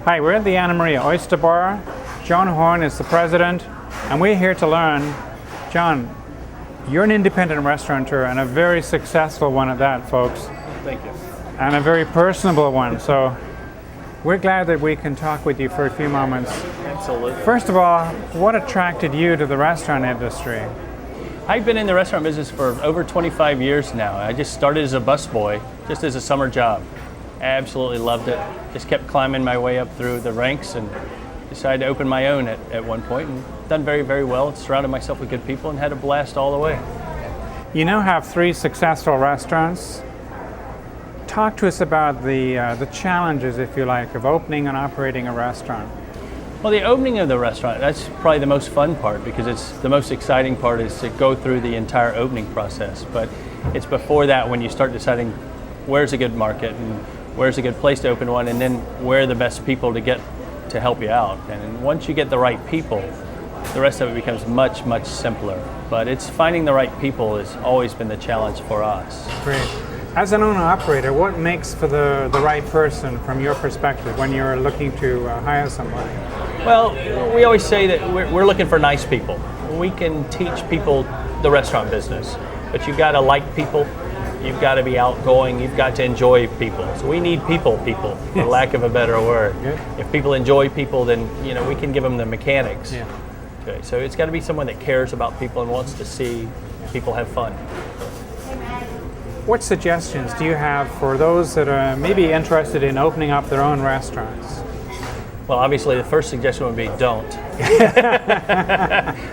Hi, we're at the Anna Maria Oyster Bar. John Horne is the president, and we're here to learn. John, you're an independent restaurateur and a very successful one at that, folks. Thank you. And a very personable one. So we're glad that we can talk with you for a few moments. Absolutely. First of all, what attracted you to the restaurant industry? I've been in the restaurant business for over 25 years now. I just started as a busboy, just as a summer job. Absolutely loved it. Just kept climbing my way up through the ranks and decided to open my own at one point, and done very, very well. Surrounded myself with good people and had a blast all the way. You now have 3 successful restaurants. Talk to us about the challenges, if you like, of opening and operating a restaurant. Well, the opening of the restaurant, that's probably the most fun part, because it's the most exciting part is to go through the entire opening process. But it's before that when you start deciding where's a good market and where's a good place to open one, and then where are the best people to get to help you out. And once you get the right people, the rest of it becomes much, much simpler. But it's finding the right people has always been the challenge for us. Great. As an owner-operator, what makes for the right person from your perspective when you're looking to hire somebody? Well, we always say that we're looking for nice people. We can teach people the restaurant business, but you've got to like people, you've got to be outgoing, you've got to enjoy people. So we need people, for lack of a better word. Good. If people enjoy people, then we can give them the mechanics. Yeah. Okay, so it's got to be someone that cares about people and wants to see people have fun. What suggestions do you have for those that are maybe interested in opening up their own restaurants? Well, obviously, the first suggestion would be don't.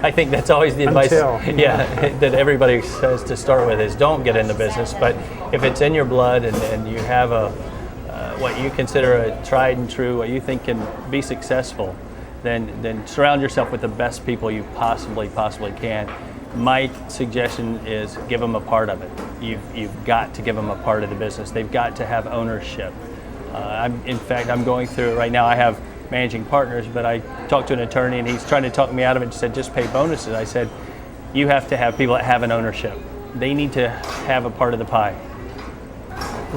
I think that's always the advice that everybody says to start with is don't get in the business. But if it's in your blood and you have what you consider a tried and true, what you think can be successful, then surround yourself with the best people you possibly can. My suggestion is give them a part of it. You've got to give them a part of the business. They've got to have ownership. In fact, I'm going through it right now. I have managing partners, but I talked to an attorney and he's trying to talk me out of it and said, just pay bonuses. I said, you have to have people that have an ownership. They need to have a part of the pie.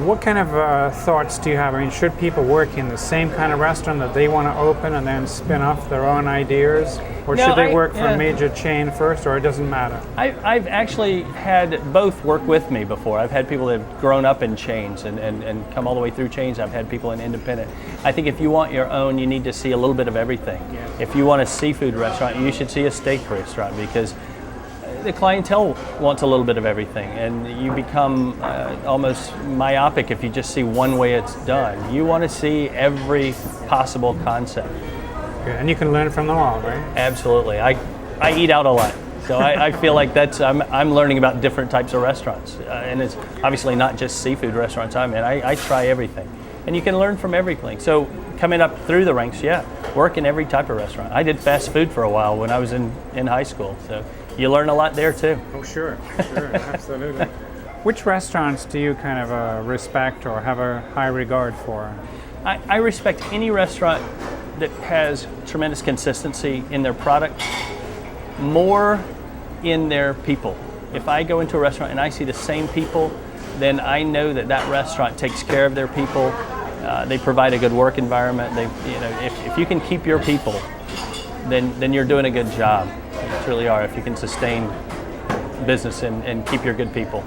What kind of thoughts do you have? I mean, should people work in the same kind of restaurant that they want to open and then spin off their own ideas? Or should they work for a major chain first, or it doesn't matter? I've actually had both work with me before. I've had people that have grown up in chains and come all the way through chains. I've had people in independent. I think if you want your own, you need to see a little bit of everything. Yeah. If you want a seafood restaurant, you should see a steak restaurant, because the clientele wants a little bit of everything, and you become almost myopic if you just see one way it's done. You want to see every possible concept. Okay. And you can learn from them all, right? Absolutely. I eat out a lot, so I feel like I'm learning about different types of restaurants, and it's obviously not just seafood restaurants I'm in. I try everything, and you can learn from everything. So coming up through the ranks, work in every type of restaurant. I did fast food for a while when I was in high school, so you learn a lot there too. Oh, sure, absolutely. Which restaurants do you kind of respect or have a high regard for? I respect any restaurant that has tremendous consistency in their product, more in their people. If I go into a restaurant and I see the same people, then I know that restaurant takes care of their people. They provide a good work environment. If you can keep your people, then you're doing a good job. You truly are, if you can sustain business and keep your good people.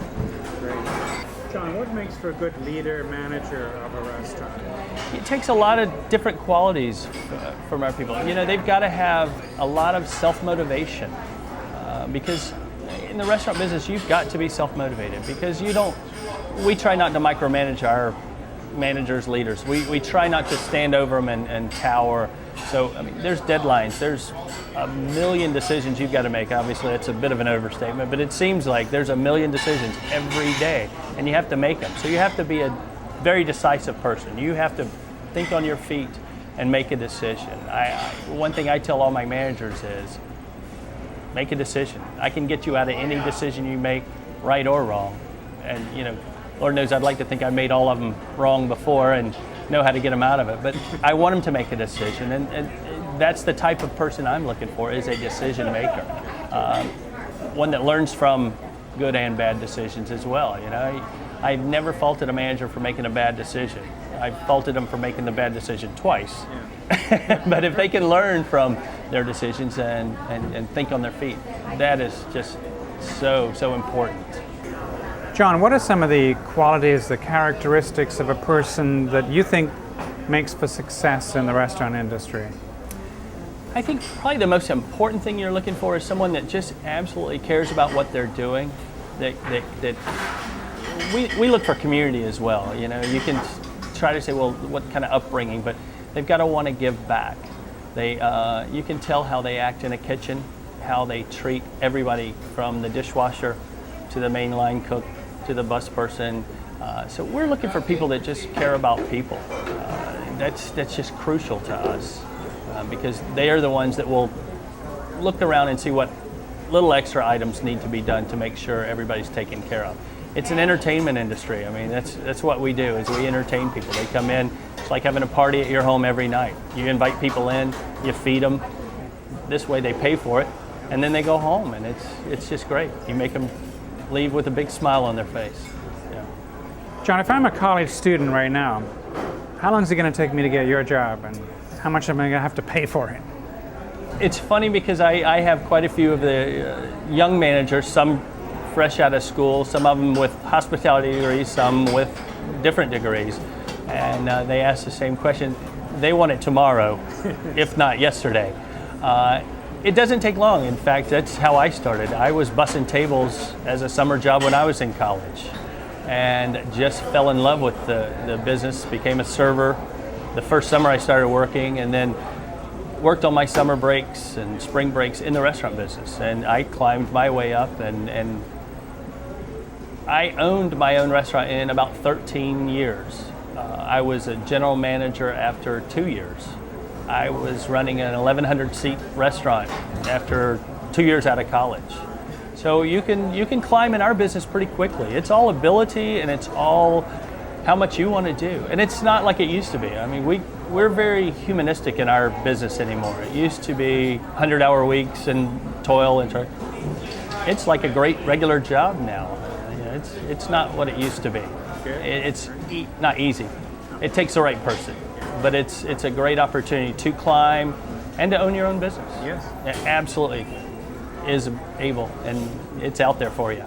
Great. John, what makes for a good leader, manager of a restaurant? It takes a lot of different qualities from our people. They've got to have a lot of self-motivation, because in the restaurant business, you've got to be self-motivated, because we try not to micromanage our managers, leaders. We try not to stand over them and tower. So, there's deadlines. There's a million decisions you've got to make. Obviously, that's a bit of an overstatement, but it seems like there's a million decisions every day, and you have to make them. So you have to be a very decisive person. You have to think on your feet and make a decision. One thing I tell all my managers is, make a decision. I can get you out of any decision you make, right or wrong. And, Lord knows I'd like to think I made all of them wrong before and know how to get them out of it. But I want them to make a decision, and that's the type of person I'm looking for, is a decision maker. One that learns from good and bad decisions as well. I've never faulted a manager for making a bad decision. I've faulted them for making the bad decision twice. Yeah. But if they can learn from their decisions and think on their feet, that is just so important. John, what are some of the qualities, the characteristics of a person that you think makes for success in the restaurant industry? I think probably the most important thing you're looking for is someone that just absolutely cares about what they're doing. That we look for community as well. You know, you can try to say, well, what kind of upbringing, but they've got to want to give back. You can tell how they act in a kitchen, how they treat everybody from the dishwasher to the mainline cook to the bus person. So we're looking for people that just care about people. That's just crucial to us because they are the ones that will look around and see what little extra items need to be done to make sure everybody's taken care of. It's an entertainment industry. I mean, that's what we do, is we entertain people. They come in, it's like having a party at your home every night. You invite people in, you feed them. This way they pay for it, and then they go home, and it's just great. You make them leave with a big smile on their face. Yeah. John, if I'm a college student right now, how long is it going to take me to get your job, and how much am I going to have to pay for it? It's funny because I have quite a few of the young managers, some fresh out of school, some of them with hospitality degrees, some with different degrees, and they ask the same question. They want it tomorrow, if not yesterday. It doesn't take long. In fact, that's how I started. I was bussing tables as a summer job when I was in college, and just fell in love with the business, became a server the first summer I started working, and then worked on my summer breaks and spring breaks in the restaurant business. And I climbed my way up, and I owned my own restaurant in about 13 years. I was a general manager after 2 years. I was running an 1,100 seat restaurant after 2 years out of college. So you can climb in our business pretty quickly. It's all ability, and it's all how much you want to do. And it's not like it used to be. I mean, we're very humanistic in our business anymore. It used to be 100-hour weeks and toil and try. It's like a great regular job now. You know, it's not what it used to be. It's not easy. It takes the right person, but it's a great opportunity to climb and to own your own business. Yes, it absolutely is able, and it's out there for you.